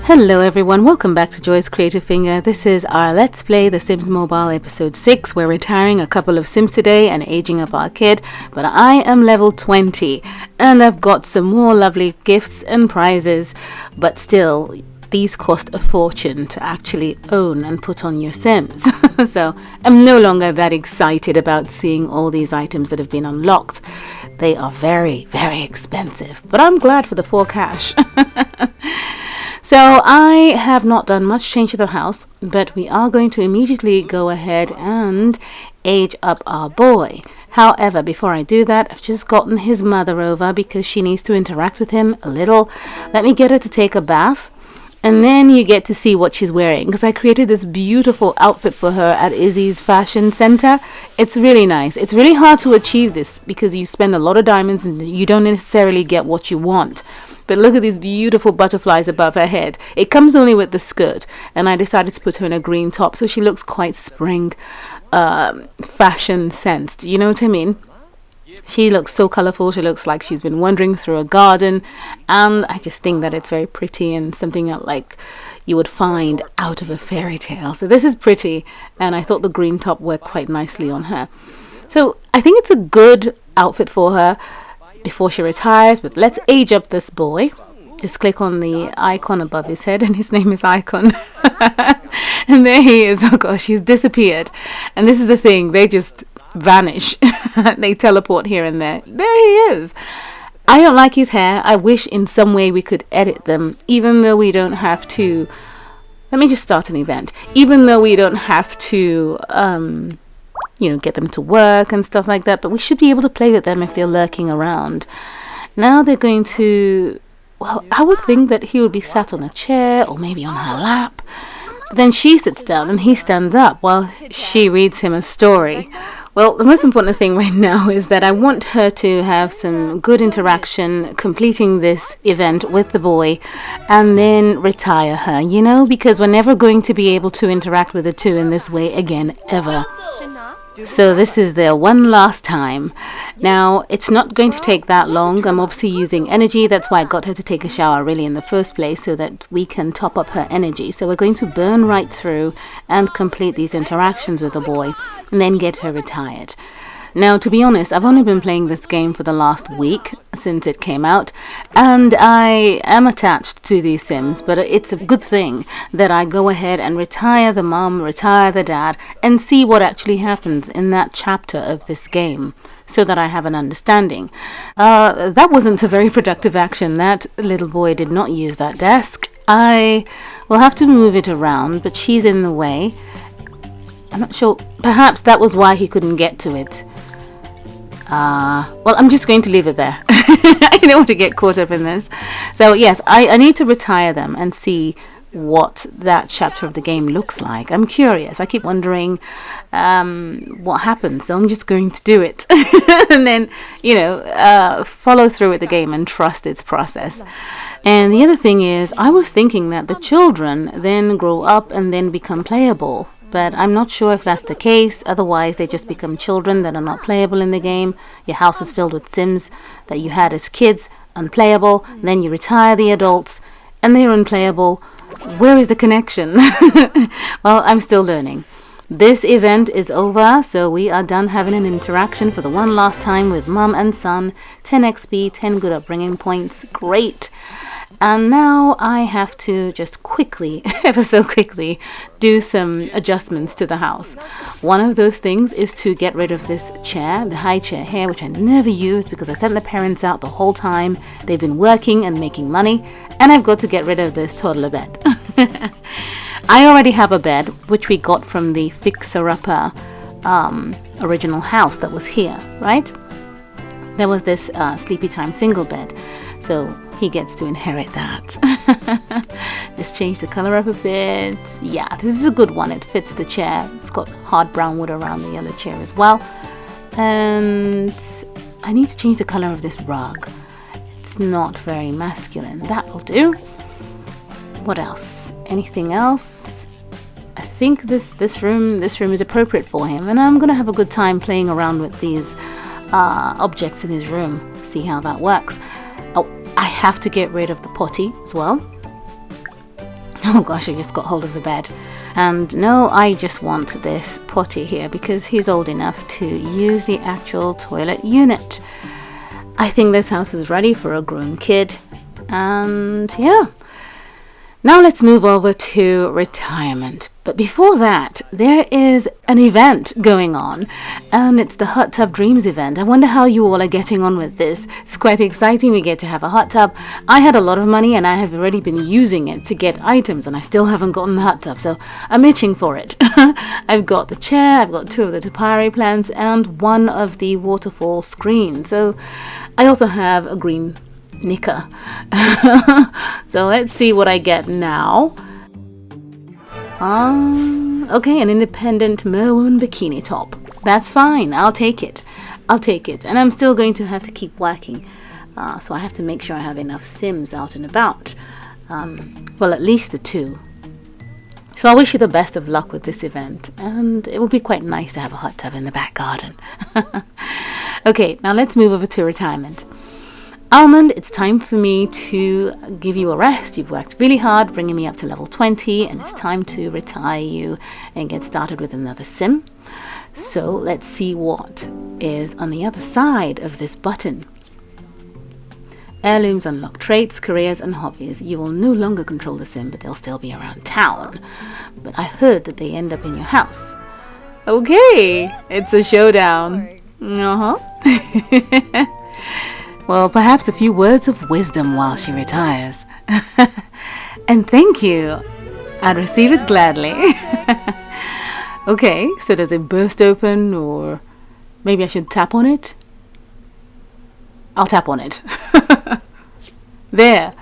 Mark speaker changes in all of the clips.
Speaker 1: Hello everyone, welcome back to JCfinger. This is our Let's Play The Sims Mobile episode 6. We're retiring a couple of Sims today and aging up our kid, but I am level 20 and I've got some more lovely gifts and prizes, but still these cost a fortune to actually own and put on your Sims. So I'm no longer that excited about seeing all these items that have been unlocked. They are very, very expensive, but I'm glad for the 4 cash. So I have not done much change to the house, but we are going to immediately go ahead and age up our boy. However, before I do that, I've just gotten his mother over because she needs to interact with him a little. Let me get her to take a bath, and then you get to see what she's wearing, because I created this beautiful outfit for her at Izzy's fashion center. It's really nice. It's really hard to achieve this because you spend a lot of diamonds and you don't necessarily get what you want. But look at these beautiful butterflies above her head. It comes only with the skirt, and I decided to put her in a green top so she looks quite spring fashion sensed. You know what I mean? She looks so colorful. She looks like she's been wandering through a garden, and I just think that it's very pretty and something that like you would find out of a fairy tale. So this is pretty, and I thought the green top worked quite nicely on her. So I think it's a good outfit for her before she retires, but let's age up this boy. Just click on the icon above his head, and his name is Icon. And there he is. Oh gosh, he's disappeared. And this is the thing, they just vanish. They teleport here and there. There he is. I don't like his hair. I wish in some way we could edit them, even though we don't have to. Let me just start an event. Even though we don't have to get them to work and stuff like that, but we should be able to play with them if they're lurking around. Now they're going to, well, I would think that he would be sat on a chair or maybe on her lap. But then she sits down and he stands up while she reads him a story. Well, the most important thing right now is that I want her to have some good interaction completing this event with the boy and then retire her, because we're never going to be able to interact with the two in this way again, ever. So this is their one last time. Now, it's not going to take that long. I'm obviously using energy. That's why I got her to take a shower really in the first place, so that we can top up her energy. So we're going to burn right through and complete these interactions with the boy and then get her retired. Now, to be honest, I've only been playing this game for the last week since it came out, and I am attached to these Sims, but it's a good thing that I go ahead and retire the mom, retire the dad, and see what actually happens in that chapter of this game, so that I have an understanding. That wasn't a very productive action. That little boy did not use that desk. I will have to move it around, but she's in the way. I'm not sure. Perhaps that was why he couldn't get to it. Well, I'm just going to leave it there. I don't want to get caught up in this. So yes, I need to retire them and see what that chapter of the game looks like. I'm curious. I keep wondering what happens. So I'm just going to do it. And then, follow through with the game and trust its process. And the other thing is, I was thinking that the children then grow up and then become playable. But I'm not sure if that's the case. Otherwise, they just become children that are not playable in the game. Your house is filled with Sims that you had as kids, unplayable. Then you retire the adults, and they're unplayable. Where is the connection? Well, I'm still learning. This event is over, so we are done having an interaction for the one last time with mum and son. 10 XP, 10 good upbringing points. Great. And now I have to just quickly, ever so quickly, do some adjustments to the house. One of those things is to get rid of this chair, the high chair here, which I never used because I sent the parents out the whole time. They've been working and making money, and I've got to get rid of this toddler bed. I already have a bed, which we got from the fixer-upper original house that was here, right? There was this Sleepy Time single bed, so he gets to inherit that. Just change the color up a bit. Yeah, this is a good one. It fits the chair. It's got hard brown wood around the yellow chair as well. And I need to change the color of this rug. It's not very masculine. That'll do. What else? Anything else? I think this room is appropriate for him, and I'm gonna have a good time playing around with these objects in his room. See how that works. Oh, I have to get rid of the potty as well. Oh gosh, I just got hold of the bed. And no, I just want this potty here because he's old enough to use the actual toilet unit. I think this house is ready for a grown kid. And yeah. Now let's move over to retirement. But before that, there is an event going on, and it's the Hot Tub Dreams event. I wonder how you all are getting on with this. It's quite exciting. We get to have a hot tub. I had a lot of money, and I have already been using it to get items, and I still haven't gotten the hot tub, so I'm itching for it. I've got the chair, I've got 2 of the topiary plants, and 1 of the waterfall screens. So I also have a green knicker. So let's see what I get now. Okay, an independent maroon bikini top. That's fine. I'll take it. And I'm still going to have to keep working. So I have to make sure I have enough Sims out and about. Well, at least the 2. So I wish you the best of luck with this event. And it would be quite nice to have a hot tub in the back garden. Okay, now let's move over to retirement. Almond, it's time for me to give you a rest. You've worked really hard, bringing me up to level 20, and it's time to retire you and get started with another sim. So let's see what is on the other side of this button. Heirlooms unlock traits, careers, and hobbies. You will no longer control the sim, but they'll still be around town. But I heard that they end up in your house. Okay, it's a showdown. Well, perhaps a few words of wisdom while she retires. And thank you. I'd receive it gladly. Okay, so does it burst open, or maybe I should tap on it? I'll tap on it. There.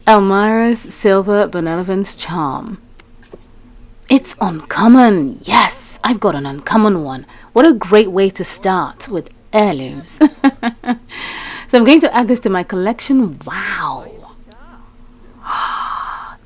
Speaker 1: Elmira's Silver Benevolence Charm. It's uncommon. Yes, I've got an uncommon one. What a great way to start with heirlooms. So I'm going to add this to my collection. Wow.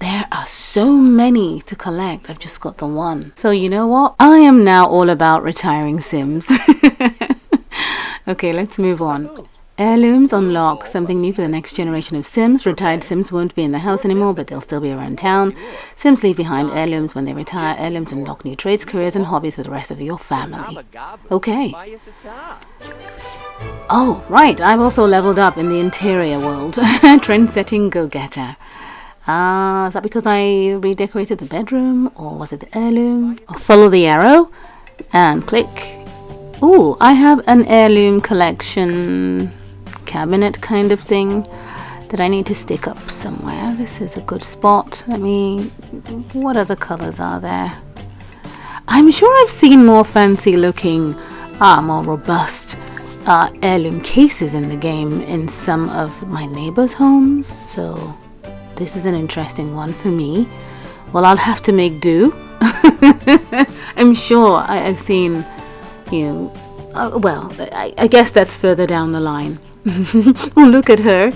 Speaker 1: There are so many to collect. I've just got the 1. So you know what? I am now all about retiring Sims. Okay, let's move on. Heirlooms unlock something new for the next generation of Sims. Retired Sims won't be in the house anymore, but they'll still be around town. Sims leave behind heirlooms when they retire. Heirlooms unlock new trades, careers, and hobbies for the rest of your family. Okay. Oh, right. I've also leveled up in the interior world. Trend-setting go-getter. Is that because I redecorated the bedroom, or was it the heirloom? I'll follow the arrow and click. Ooh, I have an heirloom collection cabinet kind of thing that I need to stick up somewhere. This is a good spot. What other colors are there? I'm sure I've seen more fancy looking, more robust heirloom cases in the game in some of my neighbors' homes. So this is an interesting one for me. Well, I'll have to make do. I'm sure I've seen, I guess that's further down the line. Oh, look at her.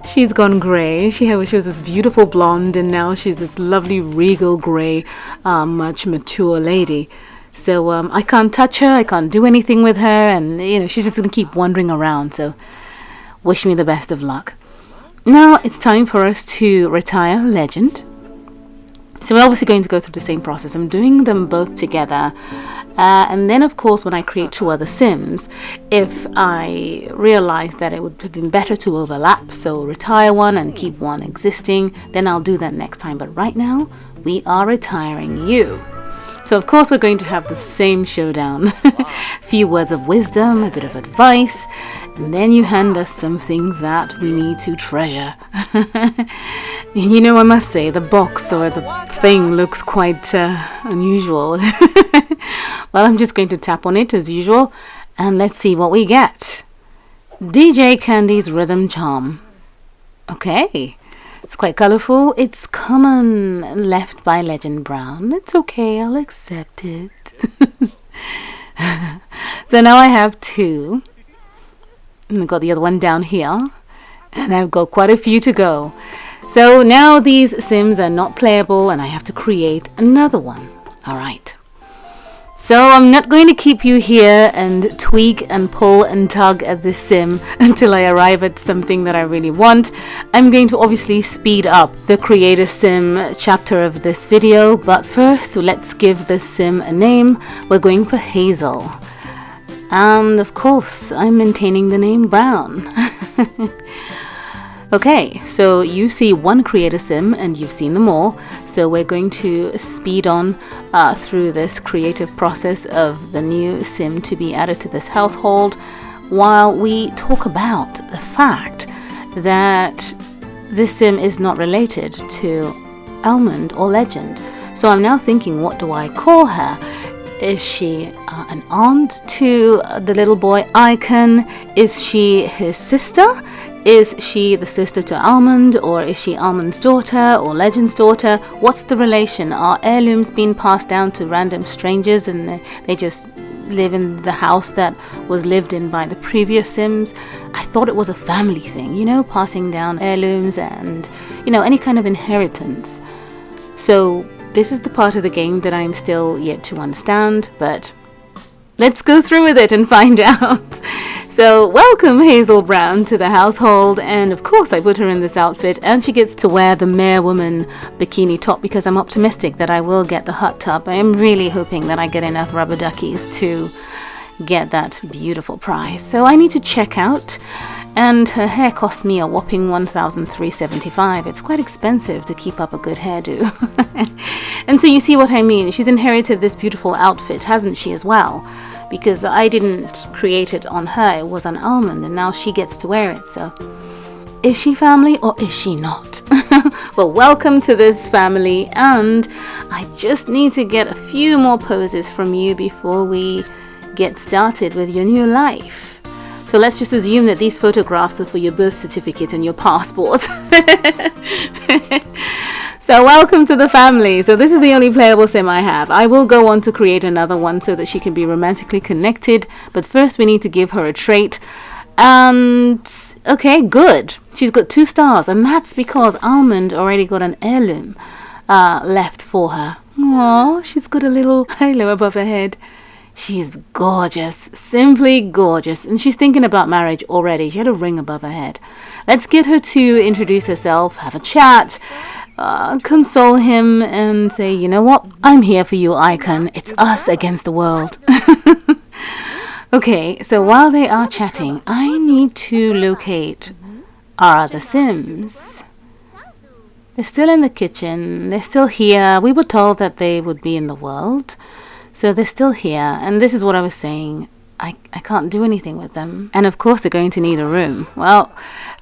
Speaker 1: She's gone grey. She was this beautiful blonde, and now she's this lovely regal grey, much mature lady. So I can't touch her, I can't do anything with her, and she's just going to keep wandering around. So wish me the best of luck. Now it's time for us to retire Legend. So we're obviously going to go through the same process. I'm doing them both together. And then, of course, when I create 2 other Sims, if I realize that it would have been better to overlap, so retire one and keep one existing, then I'll do that next time. But right now, we are retiring you. So, of course, we're going to have the same showdown. A few words of wisdom, a bit of advice, and then you hand us something that we need to treasure. I must say, the box or the thing looks quite unusual. Well, I'm just going to tap on it as usual, and let's see what we get. DJ Candy's Rhythm Charm. Okay, it's quite colourful. It's common, left by Legend Brown. It's okay, I'll accept it. So now I have 2. And I've got the other one down here, and I've got quite a few to go. So now these Sims are not playable, and I have to create another one. Alright. So I'm not going to keep you here and tweak and pull and tug at this sim until I arrive at something that I really want. I'm going to obviously speed up the create a sim chapter of this video, but first let's give this sim a name. We're going for Hazel. And of course, I'm maintaining the name Brown. Okay, so you see one creator sim and you've seen them all. So we're going to speed on through this creative process of the new sim to be added to this household while we talk about the fact that this sim is not related to Almond or Legend. So I'm now thinking, what do I call her? Is she an aunt to the little boy Icon? Is she his sister? Is she the sister to Almond, or is she Almond's daughter or Legend's daughter? What's the relation? Are heirlooms being passed down to random strangers and they just live in the house that was lived in by the previous Sims? I thought it was a family thing, you know, passing down heirlooms and, you know, any kind of inheritance. So this is the part of the game that I'm still yet to understand, but let's go through with it and find out. So welcome Hazel Brown to the household, and of course I put her in this outfit and she gets to wear the Mare Woman bikini top because I'm optimistic that I will get the hot tub. I am really hoping that I get enough rubber duckies to get that beautiful prize. So I need to check out, and her hair cost me a whopping $1,375. It's quite expensive to keep up a good hairdo. And so you see what I mean. She's inherited this beautiful outfit, hasn't she, as well? Because I didn't create it on her, it was on Almond, and now she gets to wear it. So is she family or is she not? Well, welcome to this family, and I just need to get a few more poses from you before we get started with your new life. So let's just assume that these photographs are for your birth certificate and your passport. So welcome to the family. So this is the only playable sim I have. I will go on to create another one so that she can be romantically connected. But first we need to give her a trait. And okay, good. She's got 2 stars. And that's because Almond already got an heirloom left for her. Aww, she's got a little halo above her head. She's gorgeous, simply gorgeous. And she's thinking about marriage already. She had a ring above her head. Let's get her to introduce herself, have a chat. Console him and say, you know what, I'm here for you, Icon. It's us against the world. Okay, so while they are chatting, I need to locate our other Sims. They're still in the kitchen. They're still here. We were told that they would be in the world. So they're still here. And this is what I was saying. I can't do anything with them. And of course they're going to need a room. Well,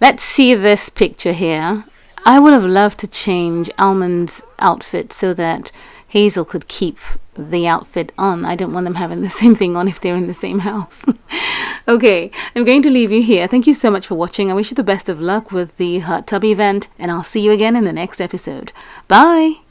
Speaker 1: let's see this picture here. I would have loved to change Almond's outfit so that Hazel could keep the outfit on. I don't want them having the same thing on if they're in the same house. Okay, I'm going to leave you here. Thank you so much for watching. I wish you the best of luck with the hot tub event, and I'll see you again in the next episode. Bye!